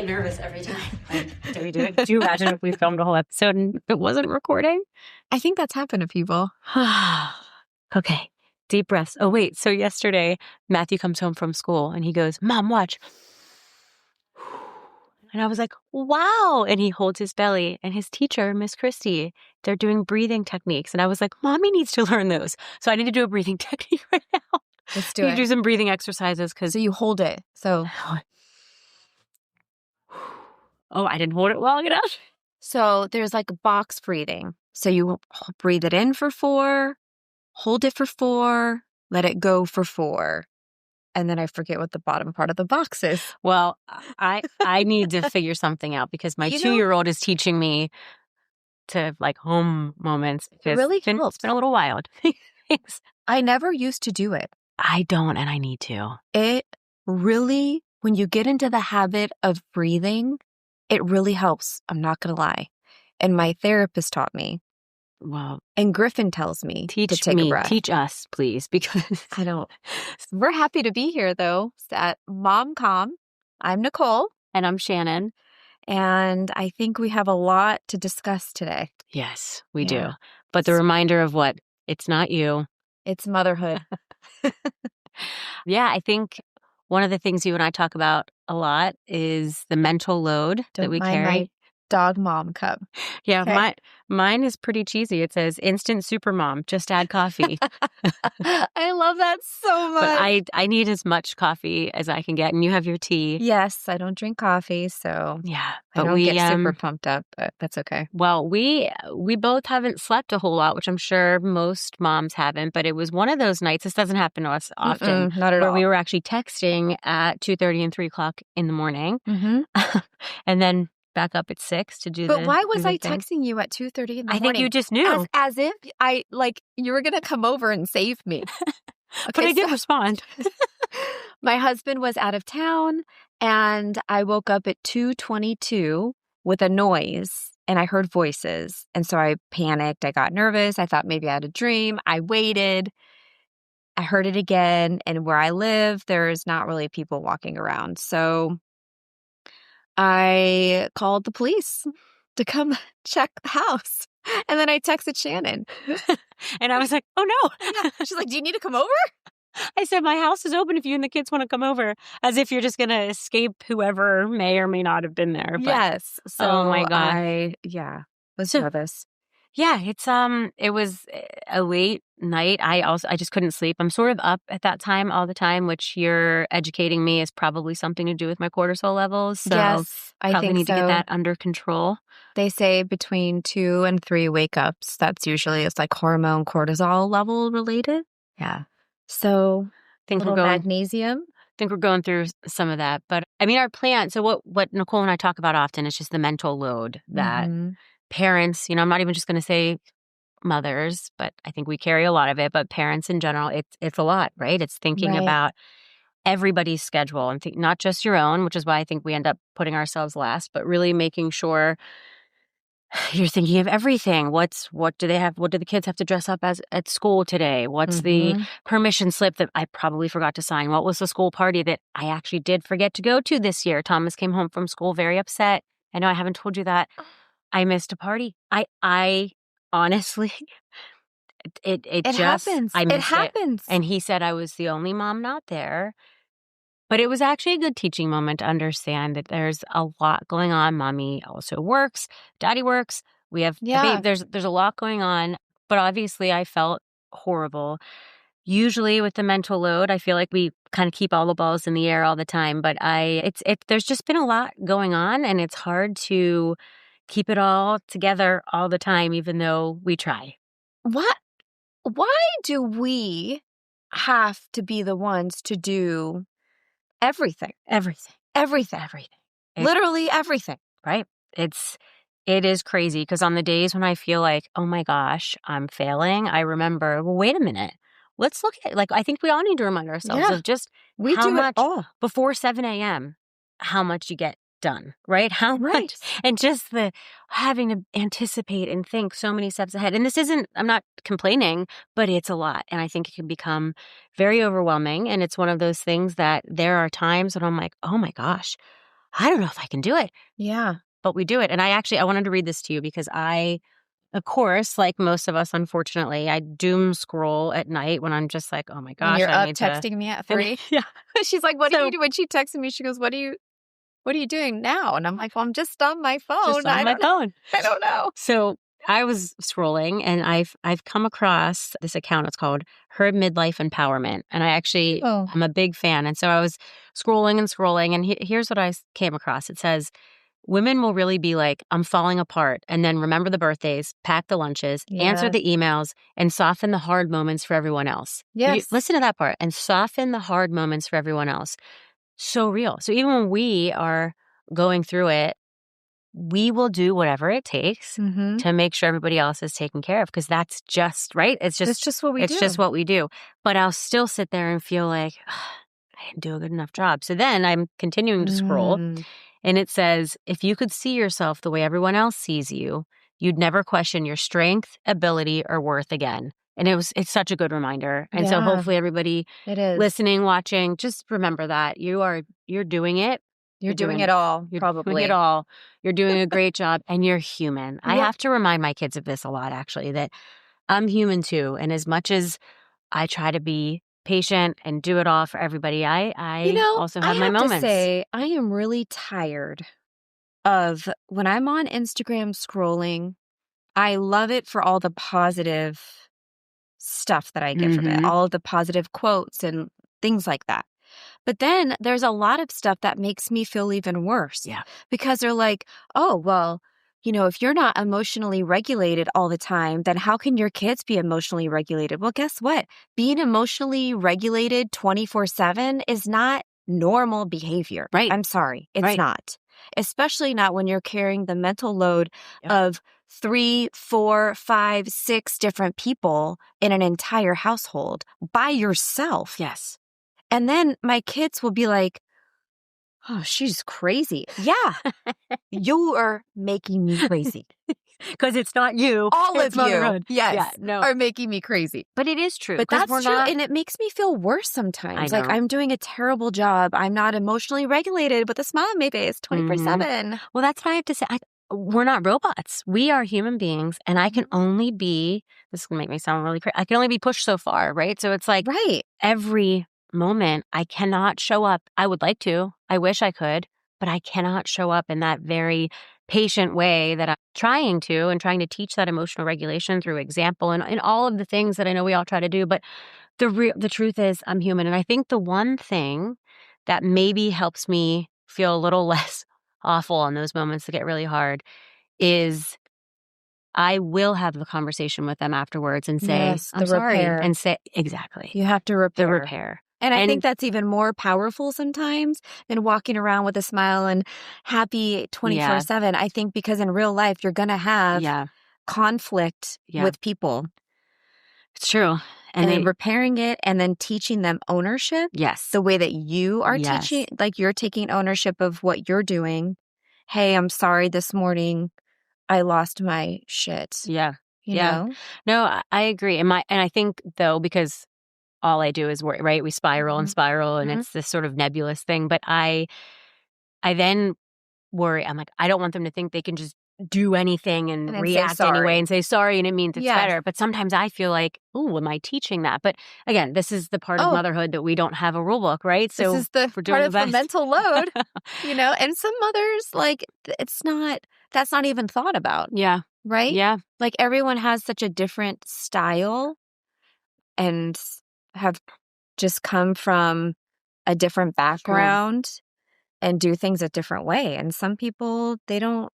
nervous every time. Do we do it? Do you imagine if we filmed a whole episode and it wasn't recording? I think that's happened to people. Okay. Deep breaths. Oh, wait. So yesterday, Matthew comes home from school and he goes, Mom, watch. And I was like, wow. And he holds his belly. And his teacher, Miss Christie, they're doing breathing techniques. And I was like, Mommy needs to learn those. So I need to do a breathing technique right now. Let's do it. Do some breathing exercises. So you hold it. So. Oh, I didn't hold it long enough. So there's like box breathing. So you breathe it in for 4, hold it for 4, let it go for 4. And then I forget what the bottom part of the box is. Well, I need to figure something out because my 2-year-old is teaching me to like home moments. It really helps. It's been a little wild. Thanks. I never used to do it. I don't, and I need to. It really, when you get into the habit of breathing, it really helps. I'm not going to lie. And my therapist taught me. Well, and Griffin tells me to take a breath. Teach us, please, because I don't. We're happy to be here, though, at Mom Calm. I'm Nicole. And I'm Shannon. And I think we have a lot to discuss today. Yes, we do. But the reminder of what? It's not you. It's motherhood. Yeah, I think one of the things you and I talk about a lot is the mental load that we carry. My dog mom cup. Yeah, okay. Mine is pretty cheesy. It says instant super mom, just add coffee. I love that so much. But I need as much coffee as I can get, and you have your tea. Yes, I don't drink coffee, so yeah, but I don't get super pumped up, but that's okay. Well, we both haven't slept a whole lot, which I'm sure most moms haven't, but it was one of those nights. This doesn't happen to us often. Not at all. Where we were actually texting at 2:30 and 3 o'clock in the morning, and then back up at 6 to do But why was I texting you at 2:30 in the morning? I think you just knew. As if you were going to come over and save me. Okay, but I did respond. My husband was out of town, and I woke up at 2:22 with a noise, and I heard voices. And so I panicked. I got nervous. I thought maybe I had a dream. I waited. I heard it again. And where I live, there's not really people walking around. So I called the police to come check the house. And then I texted Shannon. And I was like, oh no. Yeah. She's like, do you need to come over? I said, my house is open if you and the kids want to come over. As if you're just going to escape whoever may or may not have been there. But, yes. So oh my God. I was nervous. Yeah, it was a late night. I just couldn't sleep. I'm sort of up at that time all the time, which you're educating me is probably something to do with my cortisol levels. So yes, I probably think need to get that under control. They say between 2 and 3 wake-ups. That's usually it's like hormone cortisol level related. Yeah. So magnesium. I think we're going through some of that. But I mean, our plan, so what Nicole and I talk about often is just the mental load that parents, I'm not even just going to say mothers, but I think we carry a lot of it. But parents in general, it's a lot, right? It's thinking about everybody's schedule and not just your own, which is why I think we end up putting ourselves last, but really making sure you're thinking of everything. What do they have? What do the kids have to dress up as at school today? What's the permission slip that I probably forgot to sign? What was the school party that I actually did forget to go to this year? Thomas came home from school very upset. I know I haven't told you that. I missed a party. I honestly, it just happens. I missed it happens. And he said I was the only mom not there. But it was actually a good teaching moment to understand that there's a lot going on. Mommy also works. Daddy works. We have the baby. There's a lot going on. But obviously, I felt horrible. Usually, with the mental load, I feel like we kind of keep all the balls in the air all the time. But there's just been a lot going on, and it's hard to keep it all together all the time, even though we try. Why do we have to be the ones to do everything? Literally everything. Right. It is crazy because on the days when I feel like, oh my gosh, I'm failing, I remember, well, wait a minute. Let's look at I think we all need to remind ourselves of just how much before 7 a.m., how much you get done, right? How much? And just the having to anticipate and think so many steps ahead. And I'm not complaining, but it's a lot. And I think it can become very overwhelming. And it's one of those things that there are times when I'm like, oh my gosh, I don't know if I can do it. Yeah. But we do it. And I wanted to read this to you because of course, like most of us, unfortunately, I doom scroll at night when I'm just like, oh my When gosh, you're I up need to. texting me at 3. Yeah. She's like, what do you do? When she texted me, she goes, what are you doing now? And I'm like, well, I'm just on my phone. Just on my phone. I don't know. So I was scrolling and I've come across this account. It's called Her Midlife Empowerment. And I'm a big fan. And so I was scrolling and here's what I came across. It says, women will really be like, I'm falling apart. And then remember the birthdays, pack the lunches, answer the emails, and soften the hard moments for everyone else. Yes. Listen to that part. And soften the hard moments for everyone else. So real. So even when we are going through it, we will do whatever it takes to make sure everybody else is taken care of because that's just, right? It's just what we do. It's just what we do. But I'll still sit there and feel like, I didn't do a good enough job. So then I'm continuing to scroll and it says, if you could see yourself the way everyone else sees you, you'd never question your strength, ability, or worth again. And it's such a good reminder. And so hopefully everybody listening, watching, just remember that you're doing it. You're doing it all, probably. Doing it all. You're doing a great job and you're human. I have to remind my kids of this a lot, actually, that I'm human too. And as much as I try to be patient and do it all for everybody, I also have my moments. I have to say, I am really tired of when I'm on Instagram scrolling. I love it for all the positive stuff that I get from it, all of the positive quotes and things like that. But then there's a lot of stuff that makes me feel even worse. Yeah. Because they're like, oh, well, if you're not emotionally regulated all the time, then how can your kids be emotionally regulated? Well, guess what? Being emotionally regulated 24/7 is not normal behavior. Right. I'm sorry. It's not. Especially not when you're carrying the mental load of 3, 4, 5, 6 different people in an entire household by yourself. Yes. And then my kids will be like, oh, she's crazy. Yeah, you are making me crazy. Because it's not you. All it's of you, motherhood. yes, are making me crazy. But it is true. But that's true. And it makes me feel worse sometimes. Like I'm doing a terrible job. I'm not emotionally regulated with a smile on my face 24/7. Well, that's what I have to say. We're not robots. We are human beings. And I can only be, this is going to make me sound really crazy, I can only be pushed so far, right? So it's like every moment I cannot show up. I would like to. I wish I could. But I cannot show up in that very patient way that I'm trying to teach that emotional regulation through example and all of the things that I know we all try to do. But the truth is I'm human. And I think the one thing that maybe helps me feel a little less awful in those moments that get really hard is I will have the conversation with them afterwards and say, I'm sorry. Repair. And say, exactly. You have to repair. The repair. And I think that's even more powerful sometimes than walking around with a smile and happy 24/7. I think because in real life, you're going to have conflict with people. It's true. And then repairing it and then teaching them ownership. Yes. The way that you are teaching, like you're taking ownership of what you're doing. Hey, I'm sorry this morning I lost my shit. Yeah. You know? No, I agree. And I think though, because all I do is worry, right? We spiral and spiral and it's this sort of nebulous thing. But I then worry. I'm like, I don't want them to think they can just do anything and react anyway and say sorry and it means it's better. But sometimes I feel like, oh, am I teaching that? But again, this is the part of motherhood that we don't have a rule book, right? So this is the part of the mental load, and some mothers, like, that's not even thought about. Yeah. Right? Yeah. Like everyone has such a different style and have just come from a different background and do things a different way. And some people, they don't.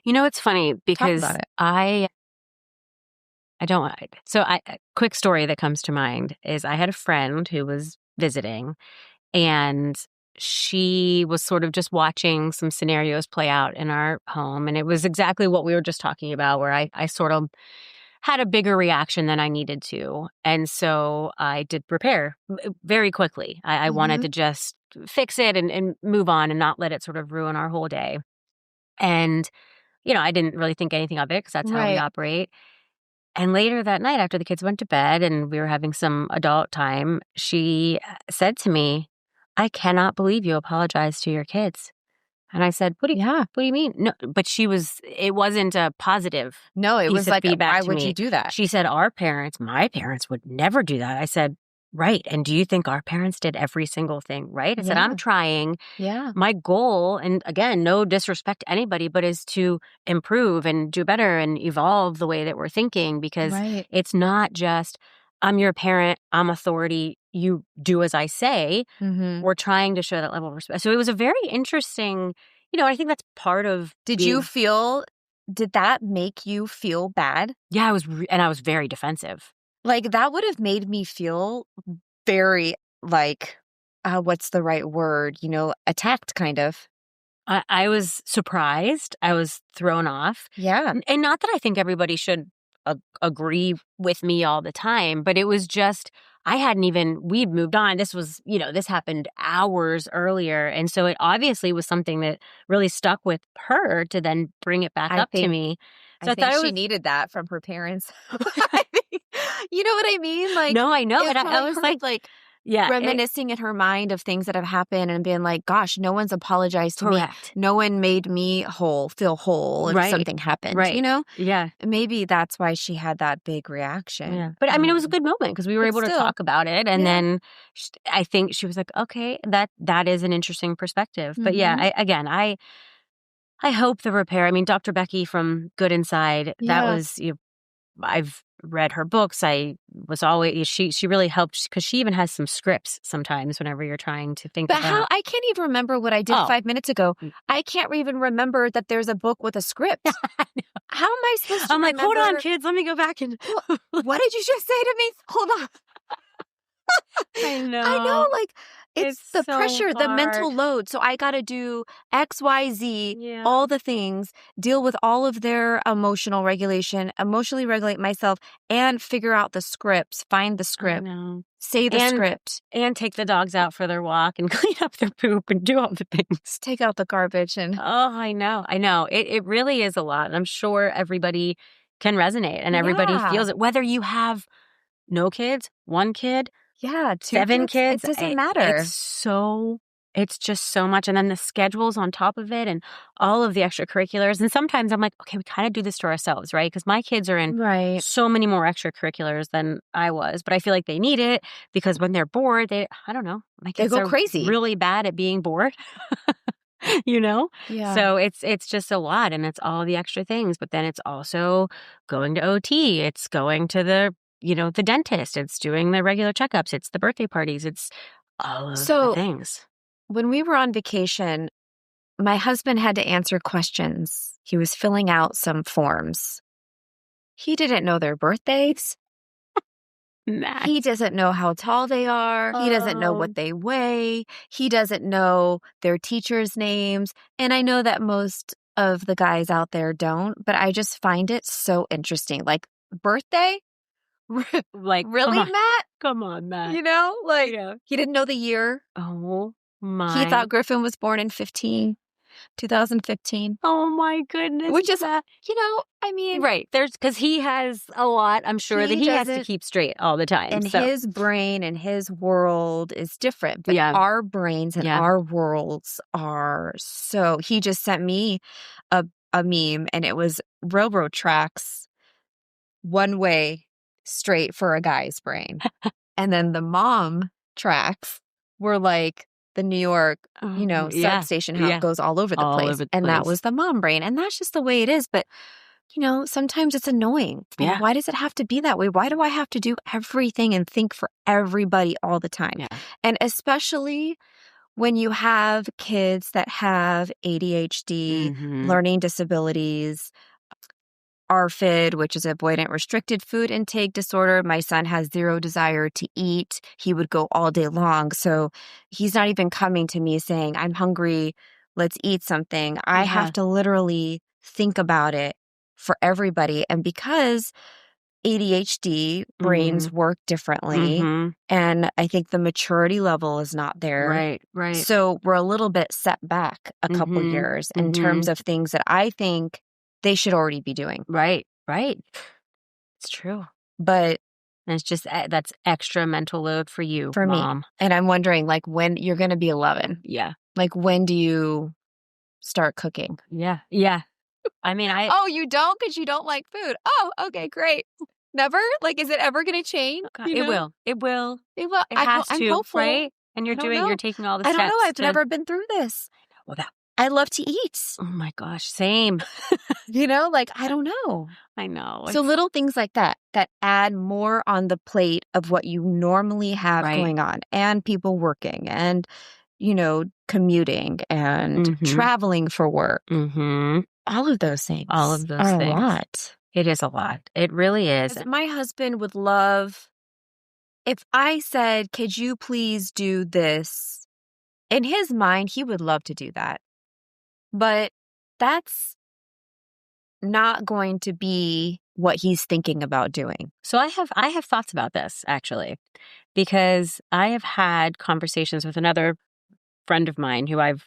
It's funny because I don't. So a quick story that comes to mind is I had a friend who was visiting and she was sort of just watching some scenarios play out in our home. And it was exactly what we were just talking about where I sort of had a bigger reaction than I needed to. And so I did repair very quickly. I wanted to just fix it and move on and not let it sort of ruin our whole day. And, I didn't really think anything of it because that's how we operate. And later that night after the kids went to bed and we were having some adult time, she said to me, I cannot believe you apologized to your kids. And I said, what do you mean? No, but it wasn't a positive No, it piece was of like, feedback why to would you me. do that? She said, my parents would never do that. I said, right. And do you think our parents did every single thing right? I said, I'm trying. Yeah. My goal, and again, no disrespect to anybody, but is to improve and do better and evolve the way that we're thinking, because it's not just, I'm your parent, I'm authority, you do as I say. We're trying to show that level of respect. So it was a very interesting, I think that's part of Did that make you feel bad? Yeah, and I was very defensive. Like, that would have made me feel very, like, what's the right word? Attacked, kind of. I was surprised. I was thrown off. Yeah. And not that I think everybody should agree with me all the time, but it was just, we'd moved on. This was, this happened hours earlier. And so it obviously was something that really stuck with her to then bring it back up to me. So I think she needed that from her parents. You know what I mean? Like, no, I know. And I was like, yeah, reminiscing in her mind of things that have happened and being like, gosh, no one's apologized to me. No one made me feel whole if something happened, Yeah. Maybe that's why she had that big reaction. Yeah. But I mean, it was a good moment because we were able to talk about it. And then I think she was like, okay, that is an interesting perspective. But yeah, I hope the repair, I mean, Dr. Becky from Good Inside, that was, I've read her books. I was always, she really helped because she even has some scripts sometimes whenever you're trying to think about. But I can't even remember what I did 5 minutes ago. I can't even remember that there's a book with a script. How am I supposed to I'm like, remember? hold on, kids, let me go back and. What did you just say to me? Hold on. I know. I know, like, it's the so pressure, hard. the mental load. So I got to do X, Y, Z, all the things, deal with all of their emotional regulation, emotionally regulate myself, and figure out the scripts, find the script, say the script. And take the dogs out for their walk and clean up their poop and do all the things. Take out the garbage. And oh, I know. It really is a lot. And I'm sure everybody can resonate and everybody feels it. Whether you have no kids, one kid, 7 kids. It doesn't matter. It's just so much. And then the schedules on top of it and all of the extracurriculars. And sometimes I'm like, okay, we kind of do this to ourselves, right? Because my kids are in so many more extracurriculars than I was. But I feel like they need it because when they're bored, I don't know. My kids go crazy. Really bad at being bored. Yeah. So it's just a lot. And it's all the extra things. But then it's also going to OT. It's going to the dentist, it's doing the regular checkups, it's the birthday parties, it's all of the things. When we were on vacation, my husband had to answer questions. He was filling out some forms. He didn't know their birthdays. He doesn't know how tall they are. He doesn't know what they weigh. He doesn't know their teachers' names. And I know that most of the guys out there don't, but I just find it so interesting. Like, birthday? Like, really, Matt? Come on, Matt. He didn't know the year. Oh my! He thought Griffin was born in 2015. Oh my goodness! Which is, I mean, right? Because he has a lot. I'm sure that he has to keep straight all the time. And his brain and his world is different. But our brains and our worlds are so. He just sent me a meme, and it was railroad tracks, one way straight for a guy's brain. And then the mom tracks were like the New York, substation, how it goes all over the place. And that was the mom brain. And that's just the way it is. But, sometimes it's annoying. Yeah. Why does it have to be that way? Why do I have to do everything and think for everybody all the time? Yeah. And especially when you have kids that have ADHD, learning disabilities, ARFID, which is avoidant restricted food intake disorder. My son has zero desire to eat. He would go all day long. So he's not even coming to me saying, I'm hungry, let's eat something. I have to literally think about it for everybody. And because ADHD brains work differently, and I think the maturity level is not there. Right. So we're a little bit set back a couple years in terms of things that I think they should already be doing. Right. It's true. But it's just, that's extra mental load for you, for Mom. Me. And I'm wondering, like, when you're going to be 11. Yeah. Like, when do you start cooking. Yeah. Yeah. I mean, Oh, you don't because you don't like food. Oh, okay, great. Never? Like, is it ever going to change? God, it will. It will. It will. It has I'm to, hopeful. right? And I don't know. you're taking all the I don't know. steps I've to. never been through this. Well, that. I love to eat. Oh my gosh, same. Like, I don't know. I know. So little things like that add more on the plate of what you normally have going on, and people working and, commuting and traveling for work. All of those things. All of those are things. A lot. It is a lot. It really is. My husband would love, if I said, could you please do this? In his mind, he would love to do that. But that's not going to be what he's thinking about doing. So I have thoughts about this, actually, because I have had conversations with another friend of mine who I've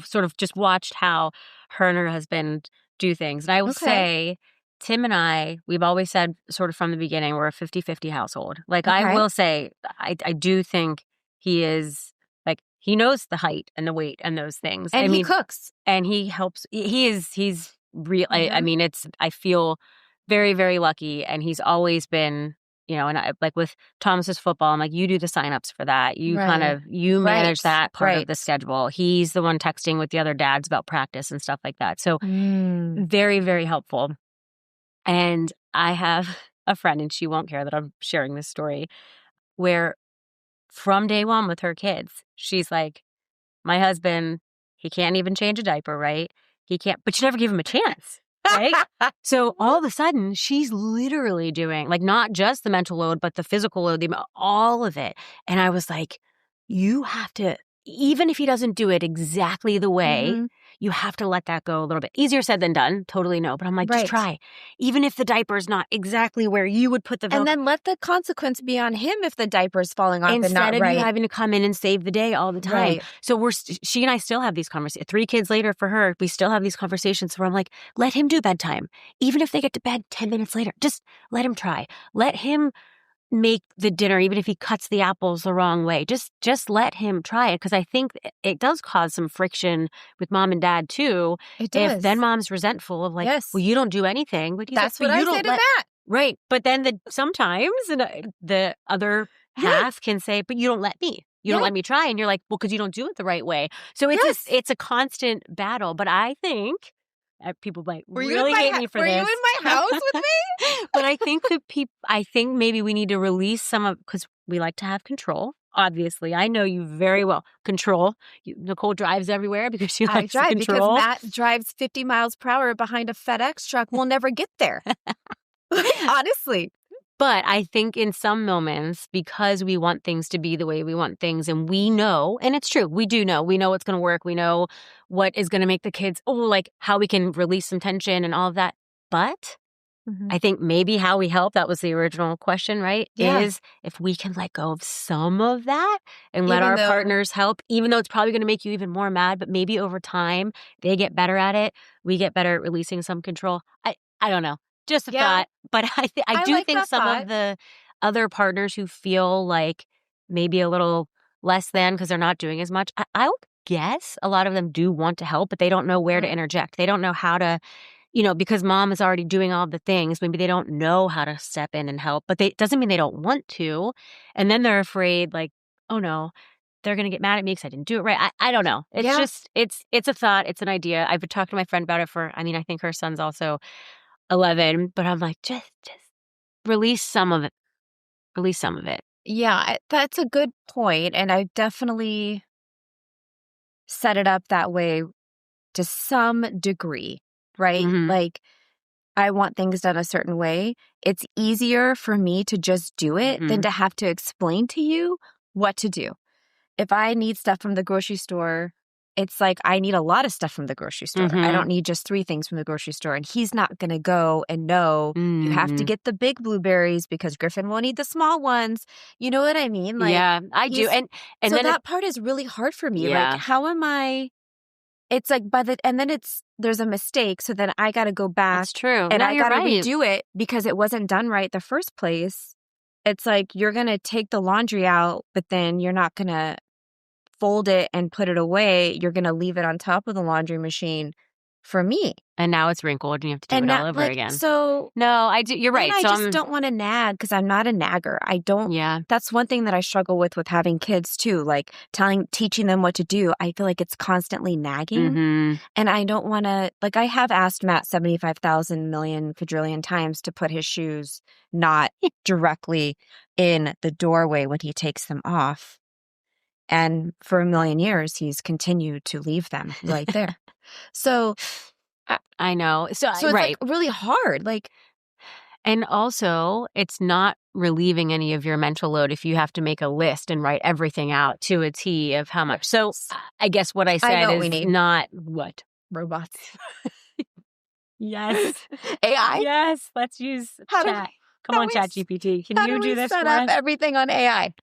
sort of just watched how her and her husband do things. And I will say, Tim and I, we've always said sort of from the beginning, we're a 50-50 household. Like, I will say, I do think he is, like, he knows the height and the weight and those things. And he cooks. And he helps. He's real. I mean, I feel very, very lucky. And he's always been, and I, like with Thomas's football, I'm like, you do the signups for that. You you manage that part of the schedule. He's the one texting with the other dads about practice and stuff like that. So very, very helpful. And I have a friend, and she won't care that I'm sharing this story, where from day one with her kids, she's like, my husband, he can't even change a diaper, right? He can't, but you never give him a chance. Right? So all of a sudden, she's literally doing, like, not just the mental load, but the physical load, all of it. And I was like, you have to, even if he doesn't do it exactly the way, you have to let that go a little bit. Easier said than done. Totally no. But I'm like, just try. Even if the diaper's not exactly where you would put the Velcro. And then let the consequence be on him if the diaper's falling off instead and not of right. you having to come in and save the day all the time. Right. So she and I still have these conversations. 3 kids later for her, we still have these conversations where I'm like, let him do bedtime. Even if they get to bed 10 minutes later, just let him try. Let him make the dinner, even if he cuts the apples the wrong way. Just let him try it, because I think it does cause some friction with mom and dad too. It does. If then mom's resentful of like, well, you don't do anything. But that's what I say to that. Right. But then sometimes the other half can say, but you don't let me. You don't let me try. And you're like, well, because you don't do it the right way. So it's a constant battle. But I think people might really hate me for this. Were you in my house with me? But I think I think maybe we need to release some of, because we like to have control. Obviously, I know you very well. Control. Nicole drives everywhere because she likes to control. Because Matt drives 50 miles per hour behind a FedEx truck. We'll never get there. Honestly. But I think in some moments, because we want things to be the way we want things, and we know, and it's true, we do know. We know what's going to work. We know what is going to make the kids, like how we can release some tension and all of that. But I think maybe how we help, that was the original question, right? Yeah. Is if we can let go of some of that and let our partners help, even though it's probably going to make you even more mad, but maybe over time they get better at it. We get better at releasing some control. I don't know. Just a thought. But I do think some of the other partners who feel like maybe a little less than because they're not doing as much, I would guess a lot of them do want to help, but they don't know where to interject. They don't know how to, because mom is already doing all the things. Maybe they don't know how to step in and help, but it doesn't mean they don't want to. And then they're afraid, like, oh no, they're going to get mad at me because I didn't do it right. I don't know. It's just, it's a thought. It's an idea. I've talked to my friend about it I think her son's also 11, but I'm like, just release some of it. Release some of it. Yeah, that's a good point. And I definitely set it up that way to some degree, right? Like, I want things done a certain way. It's easier for me to just do it than to have to explain to you what to do. If I need stuff from the grocery store, it's like I need a lot of stuff from the grocery store. I don't need just 3 things from the grocery store. And he's not going to go and know you have to get the big blueberries because Griffin will need the small ones. You know what I mean? Like, yeah, I do. And so then that part is really hard for me. Yeah. Like, how am I? It's like and then there's a mistake. So then I got to go back. That's true. And I got to redo it because it wasn't done right the first place. It's like you're going to take the laundry out, but then you're not going to fold it and put it away, you're going to leave it on top of the laundry machine for me. And now it's wrinkled and you have to do it all over again. So no, I do. You're right. I just don't want to nag because I'm not a nagger. I don't. Yeah. That's one thing that I struggle with having kids too. Like teaching them what to do. I feel like it's constantly nagging. And I don't want to, like, I have asked Matt 75,000 million quadrillion times to put his shoes not directly in the doorway when he takes them off. And for a million years, he's continued to leave them right there. So I know. So it's like really hard. Like, and also it's not relieving any of your mental load if you have to make a list and write everything out to a T of how much. So I guess what I said is not what? Robots. Yes. AI? Yes. Let's use chat. Come on, ChatGPT. Can you do this set up everything on AI?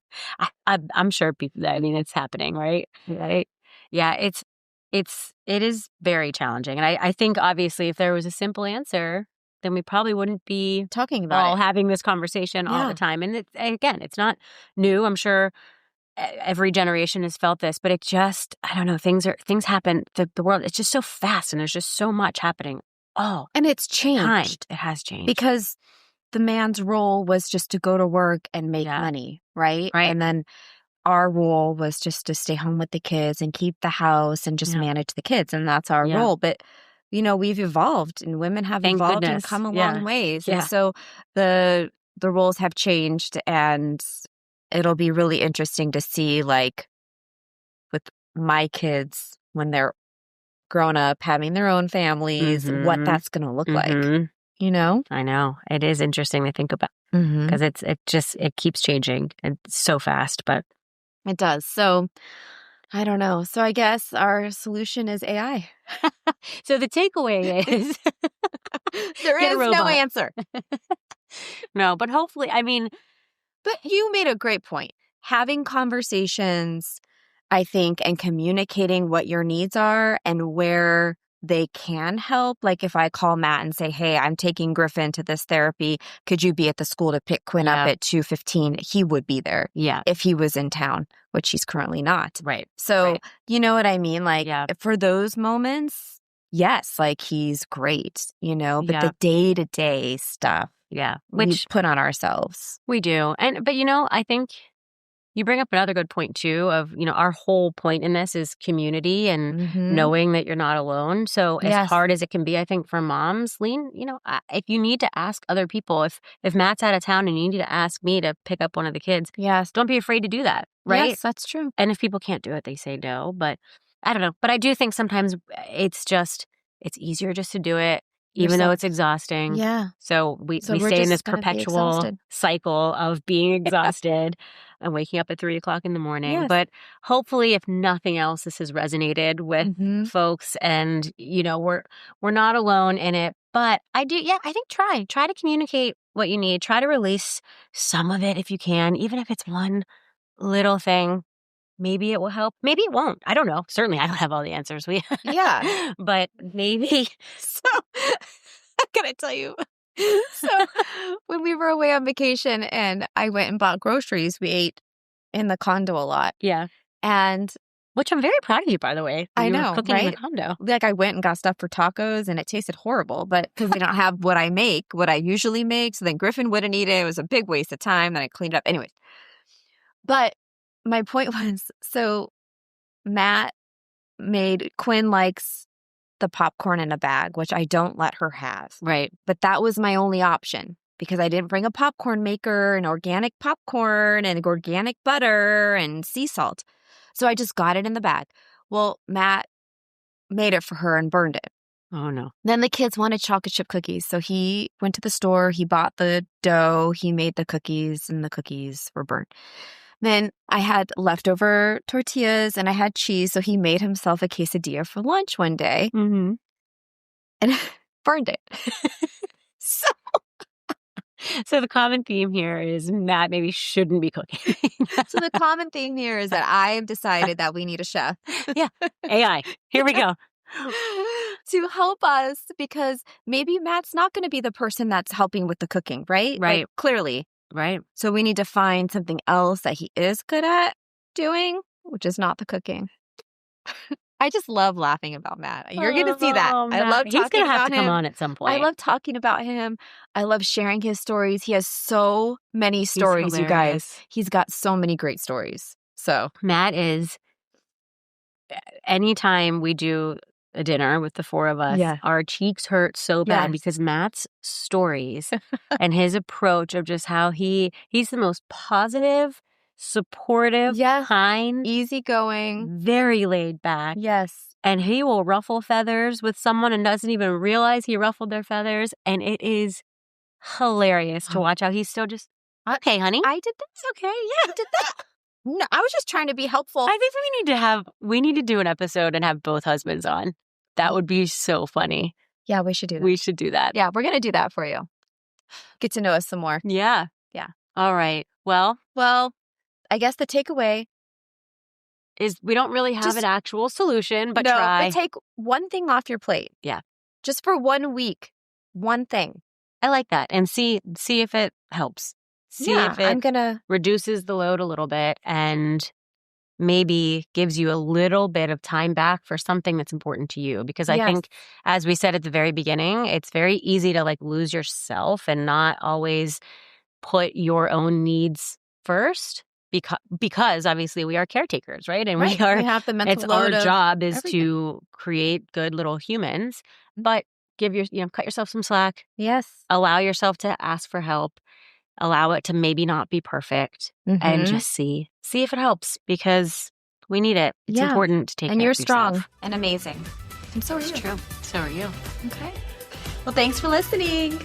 I'm sure people. I mean, it's happening, right? Right. Yeah. It is very challenging, and I think obviously if there was a simple answer, then we probably wouldn't be talking about having this conversation all the time. And it's not new. I'm sure every generation has felt this, but it just, I don't know. Things happen. The world, it's just so fast, and there's just so much happening. Oh, and it's changed. It has changed because the man's role was just to go to work and make money, right? Right. And then our role was just to stay home with the kids and keep the house and just manage the kids. And that's our role. But, we've evolved, and women have evolved and come a long ways. Yeah. And so the roles have changed, and it'll be really interesting to see, like, with my kids when they're grown up, having their own families, what that's going to look like. I know. It is interesting to think about because it keeps changing. It's so fast, but it does. So I don't know. So I guess our solution is AI. So the takeaway is there is no answer. No, but hopefully, but you made a great point. Having conversations, I think, and communicating what your needs are and where they can help. Like if I call Matt and say, hey, I'm taking Griffin to this therapy. Could you be at the school to pick Quinn up at 2:15? He would be there if he was in town, which he's currently not. Right. So you know what I mean? Like for those moments, yes, like he's great, but the day-to-day stuff, which we put on ourselves. We do. But I think you bring up another good point, too, of, our whole point in this is community and knowing that you're not alone. So as hard as it can be, I think, for moms, if you need to ask other people, if Matt's out of town and you need to ask me to pick up one of the kids, don't be afraid to do that, right? Yes, that's true. And if people can't do it, they say no. But I don't know. But I do think sometimes it's easier just to do it. Even though it's exhausting. Yeah. So we stay in this perpetual cycle of being exhausted and waking up at 3:00 in the morning. Yes. But hopefully, if nothing else, this has resonated with folks, and we're not alone in it. But I think try to communicate what you need. Try to release some of it if you can, even if it's one little thing. Maybe it will help. Maybe it won't. I don't know. Certainly, I don't have all the answers. But maybe. So, I'm going to tell you. So, when we were away on vacation and I went and bought groceries, we ate in the condo a lot. Yeah. And which I'm very proud of you, by the way. I know, cooking right? in the condo. Like I went and got stuff for tacos and it tasted horrible, but because they don't have what I usually make. So then Griffin wouldn't eat it. It was a big waste of time. Then I cleaned it up. Anyways. But my point was, so Matt made Quinn likes the popcorn in a bag, which I don't let her have. Right. But that was my only option because I didn't bring a popcorn maker and organic popcorn and organic butter and sea salt. So I just got it in the bag. Well, Matt made it for her and burned it. Oh, no. Then the kids wanted chocolate chip cookies. So he went to the store, he bought the dough, he made the cookies, and the cookies were burnt. Then I had leftover tortillas and I had cheese. So he made himself a quesadilla for lunch one day and burned it. So the common theme here is Matt maybe shouldn't be cooking. So the common theme here is that I have decided that we need a chef. Yeah. AI. Here we go. To help us because maybe Matt's not going to be the person that's helping with the cooking, right? Right. Like, clearly. Right. So we need to find something else that he is good at doing. which is not the cooking. I just love laughing about Matt. You're going to see that. I love talking He's going to have about to come him. on at some point. I love talking about him. I love sharing his stories. He has so many stories, you guys. He's got so many great stories. So Matt is, anytime we do a dinner with the four of us, our cheeks hurt so bad because Matt's stories and his approach of just how he's the most positive, supportive, kind, easygoing, very laid back. Yes. And he will ruffle feathers with someone and doesn't even realize he ruffled their feathers. And it is hilarious to watch how he's still just, okay, honey. I did this. Okay. Yeah, I did that. No, I was just trying to be helpful. I think we need to do an episode and have both husbands on. That would be so funny. Yeah, we should do that. We should do that. Yeah, we're going to do that for you. Get to know us some more. Yeah. Yeah. All right. Well, I guess the takeaway is we don't really have an actual solution, but try. But take one thing off your plate. Yeah. Just for 1 week. One thing. I like that. And see if it helps. See if it reduces the load a little bit and maybe gives you a little bit of time back for something that's important to you. Because I think, as we said at the very beginning, it's very easy to lose yourself and not always put your own needs first. Because obviously we are caretakers, right? And we have the mental load. Our job is to create good little humans, but cut yourself some slack. Yes. Allow yourself to ask for help. Allow it to maybe not be perfect, and just see if it helps, because we need it. It's important to take care of yourself. And you're strong and amazing. And so are you. It's true. So are you. Okay. Well, thanks for listening.